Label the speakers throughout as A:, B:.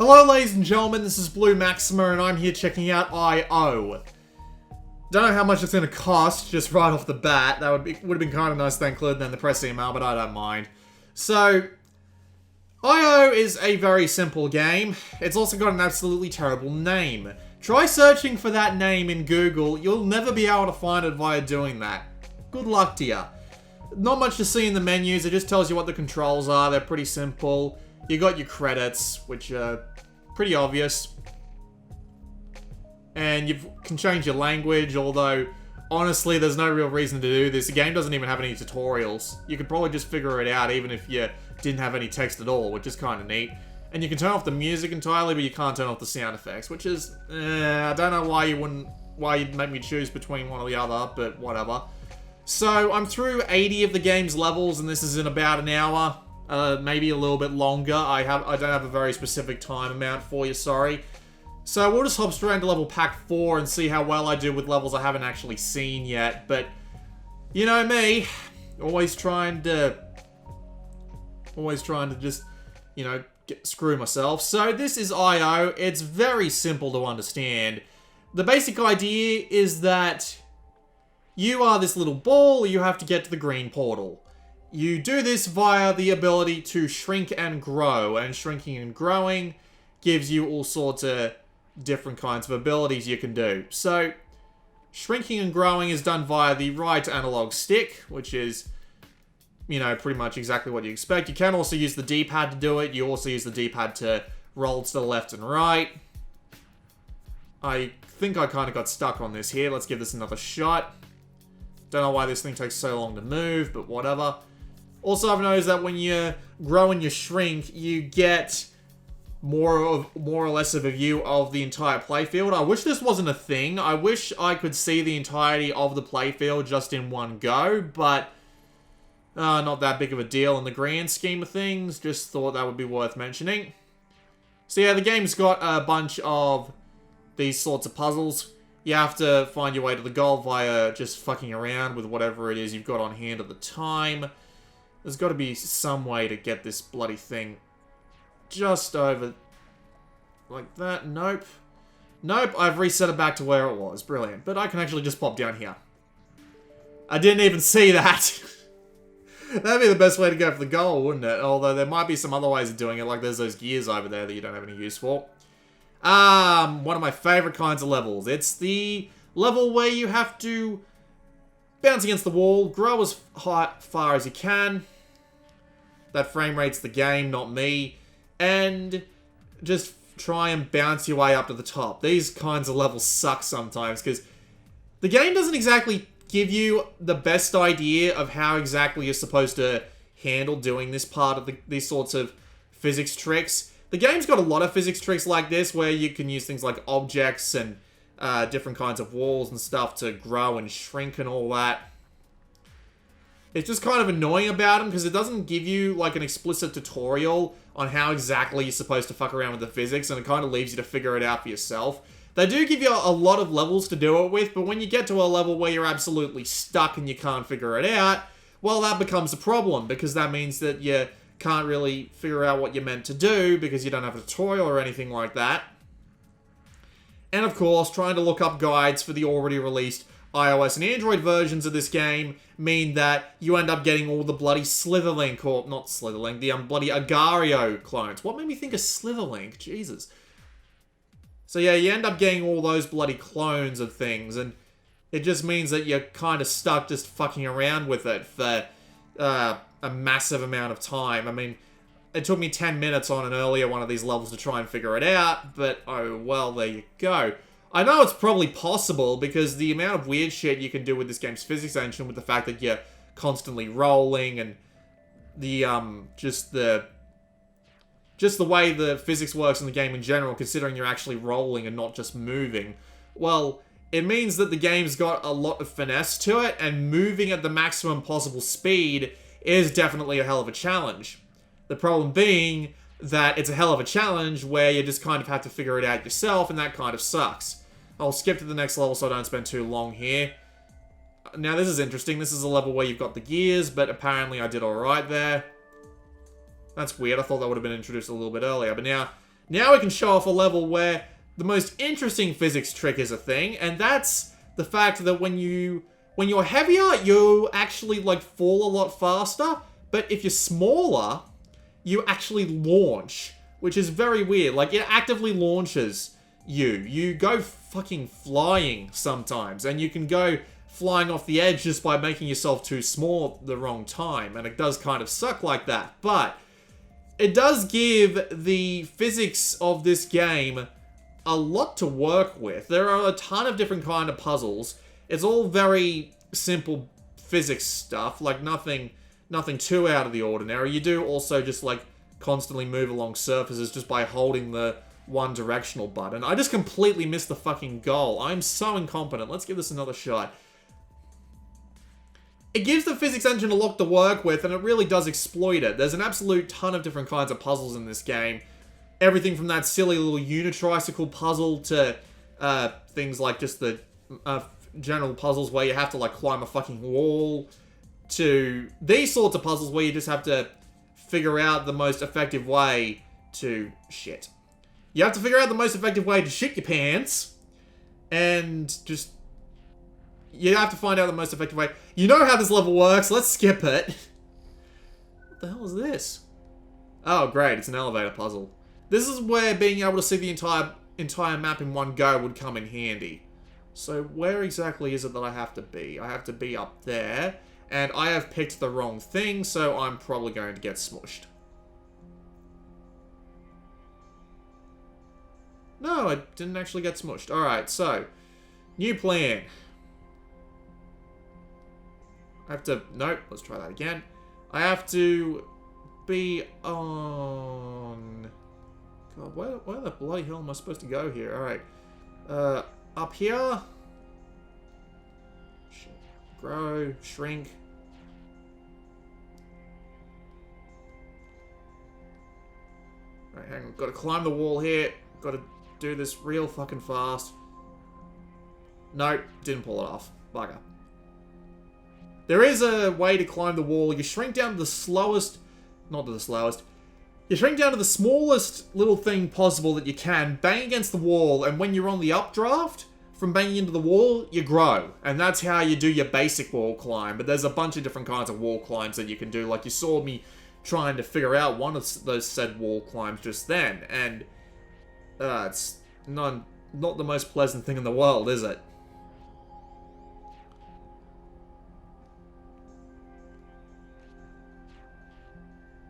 A: Hello ladies and gentlemen, this is Blue Maxima and I'm here checking out I.O. Don't know how much it's going to cost just right off the bat. That would have been kind of nice if they included in the press email, but I don't mind. So, I.O. is a very simple game. It's also got an absolutely terrible name. Try searching for that name in Google. You'll never be able to find it via doing that. Good luck to you. Not much to see in the menus. It just tells you what the controls are. They're pretty simple. You got your credits, which are pretty obvious. And you can change your language, although, honestly, there's no real reason to do this. The game doesn't even have any tutorials. You could probably just figure it out even if you didn't have any text at all, which is kind of neat. And you can turn off the music entirely, but you can't turn off the sound effects, which is, I don't know why you'd make me choose between one or the other, but whatever. So, I'm through 80 of the game's levels, and this is in about an hour. Maybe a little bit longer. I don't have a very specific time amount for you, sorry. So we'll just hop straight into level pack 4 and see how well I do with levels I haven't actually seen yet. But, you know me, always trying to just, you know, screw myself. So this is I.O. It's very simple to understand. The basic idea is that you are this little ball, you have to get to the green portal. You do this via the ability to shrink and grow, and shrinking and growing gives you all sorts of different kinds of abilities you can do. So, shrinking and growing is done via the right analog stick, which is, you know, pretty much exactly what you expect. You can also use the D-pad to do it. You also use the D-pad to roll to the left and right. I think I kind of got stuck on this here. Let's give this another shot. Don't know why this thing takes so long to move, but whatever. Also, I've noticed that when you grow and you shrink, you get more or less of a view of the entire playfield. I wish this wasn't a thing. I wish I could see the entirety of the playfield just in one go, but not that big of a deal in the grand scheme of things. Just thought that would be worth mentioning. So yeah, the game's got a bunch of these sorts of puzzles. You have to find your way to the goal via just fucking around with whatever it is you've got on hand at the time. There's got to be some way to get this bloody thing just over like that. Nope. Nope, I've reset it back to where it was. Brilliant. But I can actually just pop down here. I didn't even see that. That'd be the best way to go for the goal, wouldn't it? Although there might be some other ways of doing it, like there's those gears over there that you don't have any use for. One of my favorite kinds of levels. It's the level where you have to bounce against the wall, grow as far as you can. That frame rate's the game, not me. And just try and bounce your way up to the top. These kinds of levels suck sometimes, because the game doesn't exactly give you the best idea of how exactly you're supposed to handle doing this part of these sorts of physics tricks. The game's got a lot of physics tricks like this, where you can use things like objects and different kinds of walls and stuff to grow and shrink and all that. It's just kind of annoying about them because it doesn't give you like an explicit tutorial on how exactly you're supposed to fuck around with the physics, and it kind of leaves you to figure it out for yourself. They do give you a lot of levels to do it with, but when you get to a level where you're absolutely stuck and you can't figure it out, well, that becomes a problem, because that means that you can't really figure out what you're meant to do because you don't have a tutorial or anything like that. And of course, trying to look up guides for the already released iOS and Android versions of this game mean that you end up getting all the bloody Slitherlink, or not Slitherlink, the bloody Agario clones. What made me think of Slitherlink? Jesus. So yeah, you end up getting all those bloody clones of things, and it just means that you're kind of stuck just fucking around with it for a massive amount of time. I mean, it took me 10 minutes on an earlier one of these levels to try and figure it out, but oh well, there you go. I know it's probably possible because the amount of weird shit you can do with this game's physics engine, with the fact that you're constantly rolling, and the just the way the physics works in the game in general, considering you're actually rolling and not just moving, well, it means that the game's got a lot of finesse to it, and moving at the maximum possible speed is definitely a hell of a challenge. The problem being that it's a hell of a challenge where you just kind of have to figure it out yourself, and that kind of sucks. I'll skip to the next level so I don't spend too long here. Now this is interesting. This is a level where you've got the gears, but apparently I did alright there. That's weird. I thought that would have been introduced a little bit earlier. But now Now we can show off a level where the most interesting physics trick is a thing, and that's the fact that when you're heavier, you actually, like, fall a lot faster, but if you're smaller, you actually launch, which is very weird. Like, it actively launches you. You go fucking flying sometimes, and you can go flying off the edge just by making yourself too small at the wrong time, and it does kind of suck like that, but it does give the physics of this game a lot to work with. There are a ton of different kind of puzzles. It's all very simple physics stuff, like nothing too out of the ordinary. You do also just, like, constantly move along surfaces just by holding the one directional button. I just completely missed the fucking goal. I'm so incompetent. Let's give this another shot. It gives the physics engine a lot to work with, and it really does exploit it. There's an absolute ton of different kinds of puzzles in this game. Everything from that silly little unitricycle puzzle to things like just the general puzzles where you have to, like, climb a fucking wall, to these sorts of puzzles where you just have to figure out the most effective way to shit. You have to figure out the most effective way to shit your pants, and just... you have to find out the most effective way. You know how this level works, let's skip it. What the hell is this? Oh, great, it's an elevator puzzle. This is where being able to see the entire map in one go would come in handy. So where exactly is it that I have to be? I have to be up there, and I have picked the wrong thing, so I'm probably going to get smushed. No, I didn't actually get smushed. Alright, so, new plan. I have to... nope, let's try that again. I have to be on... God, where the bloody hell am I supposed to go here? Alright. Up here. Grow, shrink. Alright, hang on. Gotta climb the wall here. Gotta do this real fucking fast. Nope, didn't pull it off. Bugger. There is a way to climb the wall. You shrink down to the slowest... not to the slowest. You shrink down to the smallest little thing possible that you can, bang against the wall, and when you're on the updraft, from banging into the wall, you grow. And that's how you do your basic wall climb. But there's a bunch of different kinds of wall climbs that you can do. Like, you saw me trying to figure out one of those said wall climbs just then. And it's not the most pleasant thing in the world, is it?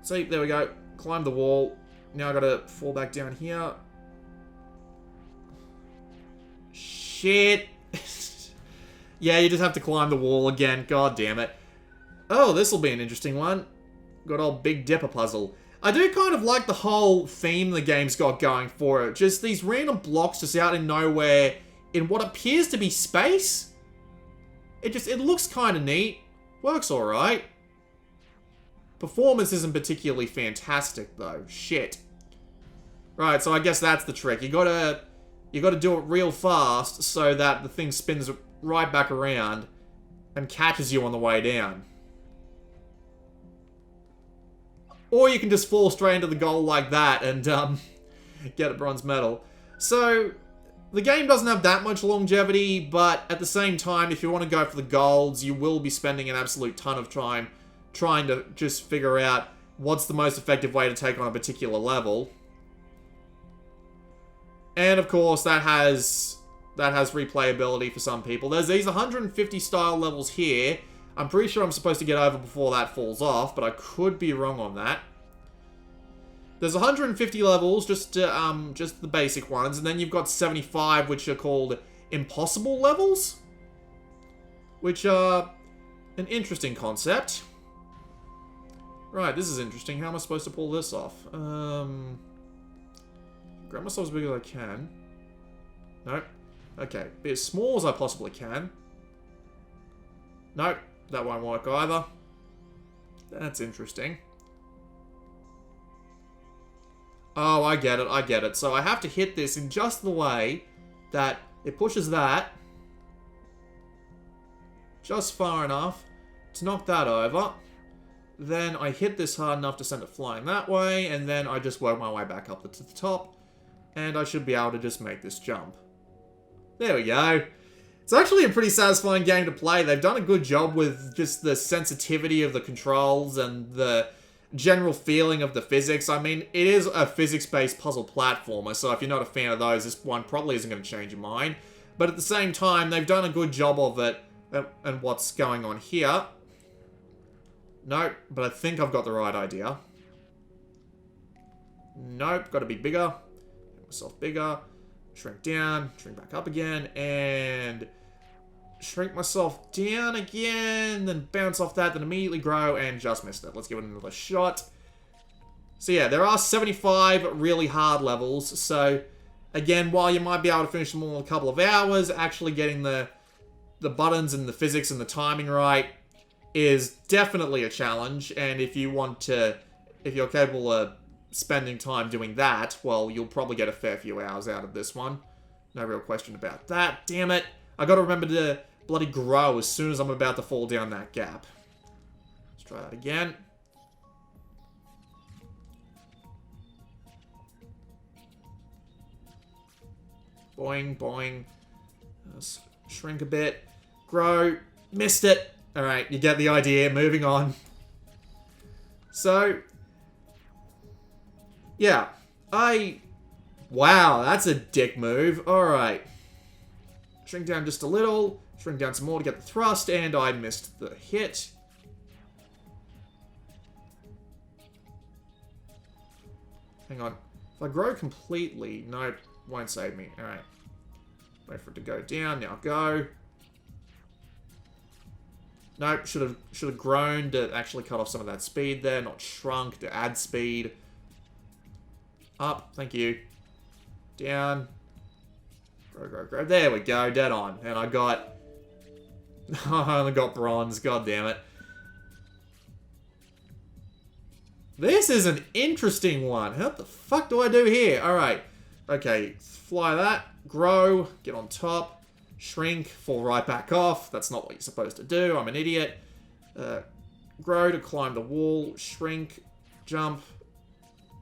A: See, there we go. Climb the wall. Now I gotta fall back down here. Shit. Yeah, you just have to climb the wall again. God damn it. Oh, this'll be an interesting one. Got old Big Dipper puzzle. I do kind of like the whole theme the game's got going for it. Just these random blocks just out in nowhere in what appears to be space. It looks kind of neat. Works alright. Performance isn't particularly fantastic, though. Shit. Right, so I guess that's the trick. You gotta do it real fast so that the thing spins right back around and catches you on the way down. Or you can just fall straight into the goal like that and, get a bronze medal. So, the game doesn't have that much longevity, but at the same time, if you want to go for the golds, you will be spending an absolute ton of time trying to just figure out what's the most effective way to take on a particular level. And of course, that has replayability for some people. There's these 150 style levels here. I'm pretty sure I'm supposed to get over before that falls off, but I could be wrong on that. There's 150 levels, just the basic ones, and then you've got 75, which are called impossible levels, which are an interesting concept. Right, this is interesting. How am I supposed to pull this off? Grab myself as big as I can. Nope. Okay, be as small as I possibly can. Nope, that won't work either. That's interesting. Oh, I get it. So I have to hit this in just the way that it pushes that just far enough to knock that over. Then I hit this hard enough to send it flying that way, and then I just work my way back up to the top And I should be able to just make this jump. There we go. It's actually a pretty satisfying game to play. They've done a good job with just the sensitivity of the controls and the general feeling of the physics. I mean, it is a physics-based puzzle platformer, so if you're not a fan of those, this one probably isn't going to change your mind. But at the same time, they've done a good job of it and what's going on here. Nope, but I think I've got the right idea. Nope, got to be bigger. Make myself bigger. Shrink down, shrink back up again, and shrink myself down again, then bounce off that, then immediately grow, and just missed it. Let's give it another shot. So yeah, there are 75 really hard levels, so again, while you might be able to finish them all in a couple of hours, actually getting the buttons and the physics and the timing right is definitely a challenge, and if you're capable of spending time doing that, well, you'll probably get a fair few hours out of this one. No real question about that. Damn it. I gotta remember to bloody grow as soon as I'm about to fall down that gap. Let's try that again. Boing, boing. Let's shrink a bit. Grow. Missed it. Alright, you get the idea. Moving on. So, yeah. Wow, that's a dick move. Alright. Shrink down just a little. Shrink down some more to get the thrust, and I missed the hit. Hang on. If I grow completely... Nope, won't save me. Alright. Wait for it to go down. Now go. Nope, should have grown to actually cut off some of that speed there, not shrunk to add speed. Up, thank you. Down. Grow, grow, grow. There we go, dead on. And I got... I only got bronze, god damn it. This is an interesting one. What the fuck do I do here? Alright. Okay, fly that. Grow. Get on top. Shrink, fall right back off. That's not what you're supposed to do. I'm an idiot. Grow to climb the wall. Shrink. Jump.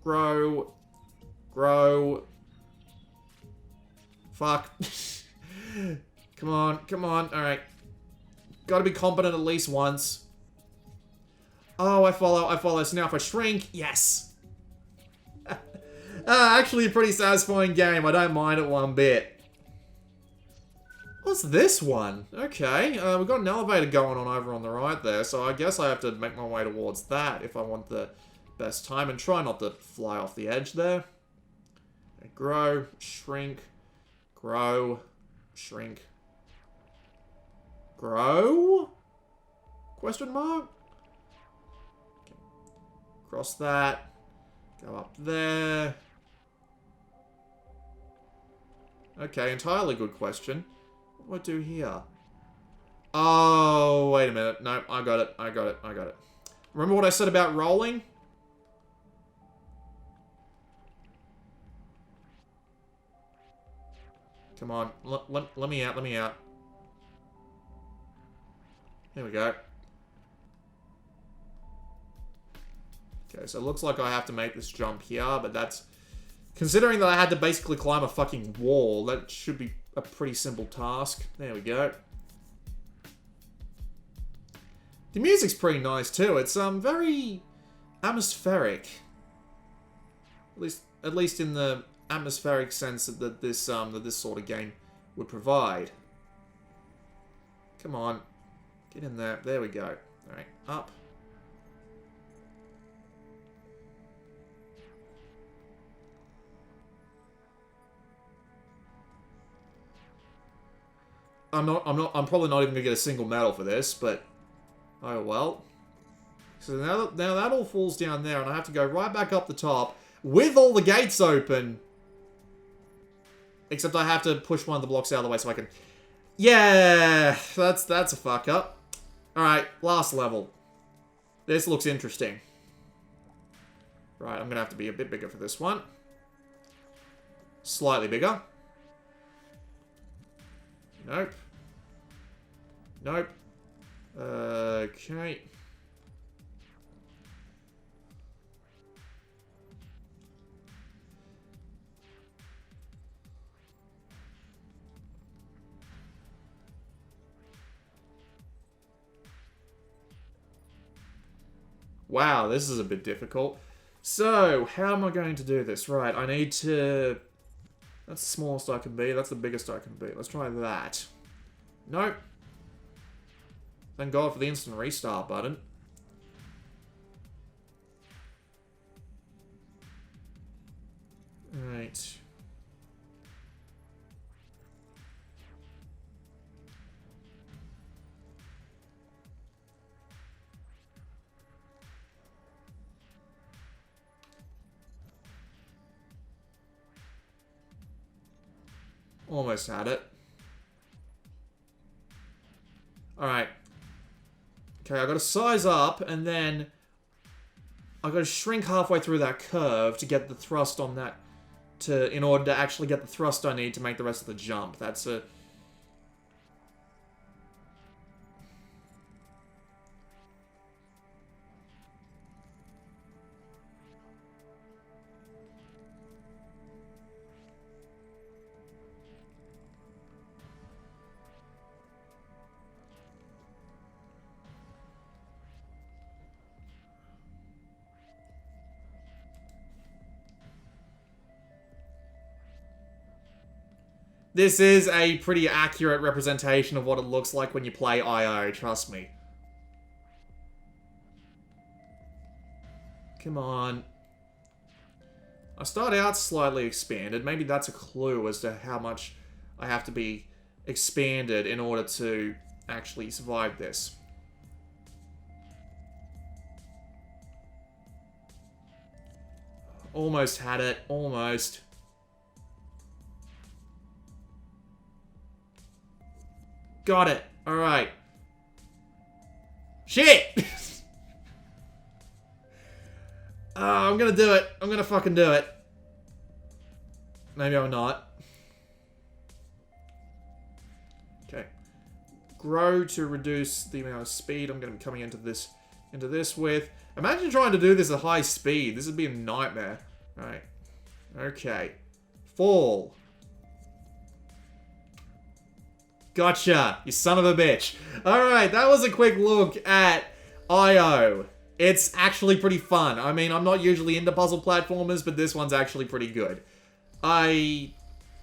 A: Grow. Grow. Fuck. Come on, come on. Alright. Gotta be competent at least once. Oh, I follow. So now if I shrink, yes. Actually a pretty satisfying game. I don't mind it one bit. What's this one? Okay, we've got an elevator going on over on the right there, so I guess I have to make my way towards that if I want the best time, and try not to fly off the edge there. Okay, grow, shrink, grow, shrink, grow? Question mark? Okay. Cross that, go up there. Okay, entirely good question. What do I do here? Oh, wait a minute. No, I got it. Remember what I said about rolling? Come on. Let me out. Here we go. Okay, so it looks like I have to make this jump here, but that's... Considering that I had to basically climb a fucking wall, that should be a pretty simple task. There we go. The music's pretty nice too. It's very atmospheric. At least in the atmospheric sense that this sort of game would provide. Come on. Get in there. There we go. Alright, up. I'm probably not even gonna get a single medal for this, but oh well. So now that all falls down there, and I have to go right back up the top with all the gates open. Except I have to push one of the blocks out of the way so I can... Yeah, that's a fuck up. Alright, last level. This looks interesting. Right, I'm gonna have to be a bit bigger for this one. Slightly bigger. Nope. Nope. Okay. Wow, this is a bit difficult. So, how am I going to do this? Right, I need to... That's the smallest I can be. That's the biggest I can be. Let's try that. Nope. Thank God for the instant restart button. Right. Almost had it. Alright. Okay, I've got to size up, and then I've got to shrink halfway through that curve to get the thrust on that, in order to actually get the thrust I need to make the rest of the jump. That's a... This is a pretty accurate representation of what it looks like when you play IO, trust me. Come on. I start out slightly expanded. Maybe that's a clue as to how much I have to be expanded in order to actually survive this. Almost had it. Almost. Got it. Alright. Shit! I'm gonna do it. I'm gonna fucking do it. Maybe I'm not. Okay. Grow to reduce the amount of speed I'm gonna be coming into this with. Imagine trying to do this at high speed. This would be a nightmare. Alright. Okay. Fall. Gotcha, you son of a bitch. Alright, that was a quick look at IO. It's actually pretty fun. I mean, I'm not usually into puzzle platformers, but this one's actually pretty good. I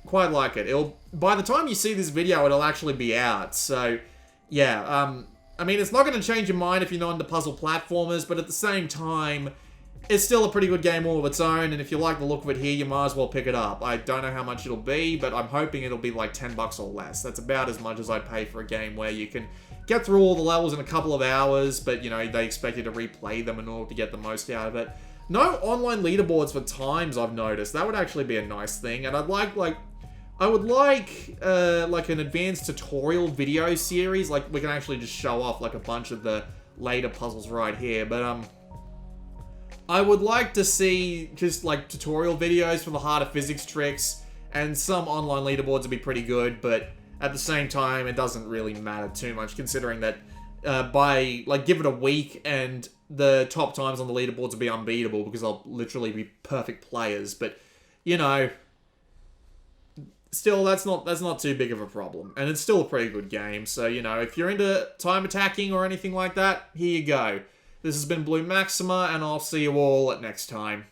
A: quite like it. By the time you see this video, it'll actually be out. So, yeah. I mean, it's not going to change your mind if you're not into puzzle platformers, but at the same time, it's still a pretty good game all of its own, and if you like the look of it here, you might as well pick it up. I don't know how much it'll be, but I'm hoping it'll be like 10 bucks or less. That's about as much as I'd pay for a game where you can get through all the levels in a couple of hours, but, you know, they expect you to replay them in order to get the most out of it. No online leaderboards for times, I've noticed. That would actually be a nice thing, and I would like an advanced tutorial video series, like we can actually just show off like a bunch of the later puzzles right here, but I would like to see just like tutorial videos for the harder physics tricks, and some online leaderboards would be pretty good, but at the same time it doesn't really matter too much considering that give it a week and the top times on the leaderboards will be unbeatable because they'll literally be perfect players, but you know, still, that's not too big of a problem. And it's still a pretty good game. So, you know, if you're into time attacking or anything like that, here you go. This has been Blue Maxima, and I'll see you all next time.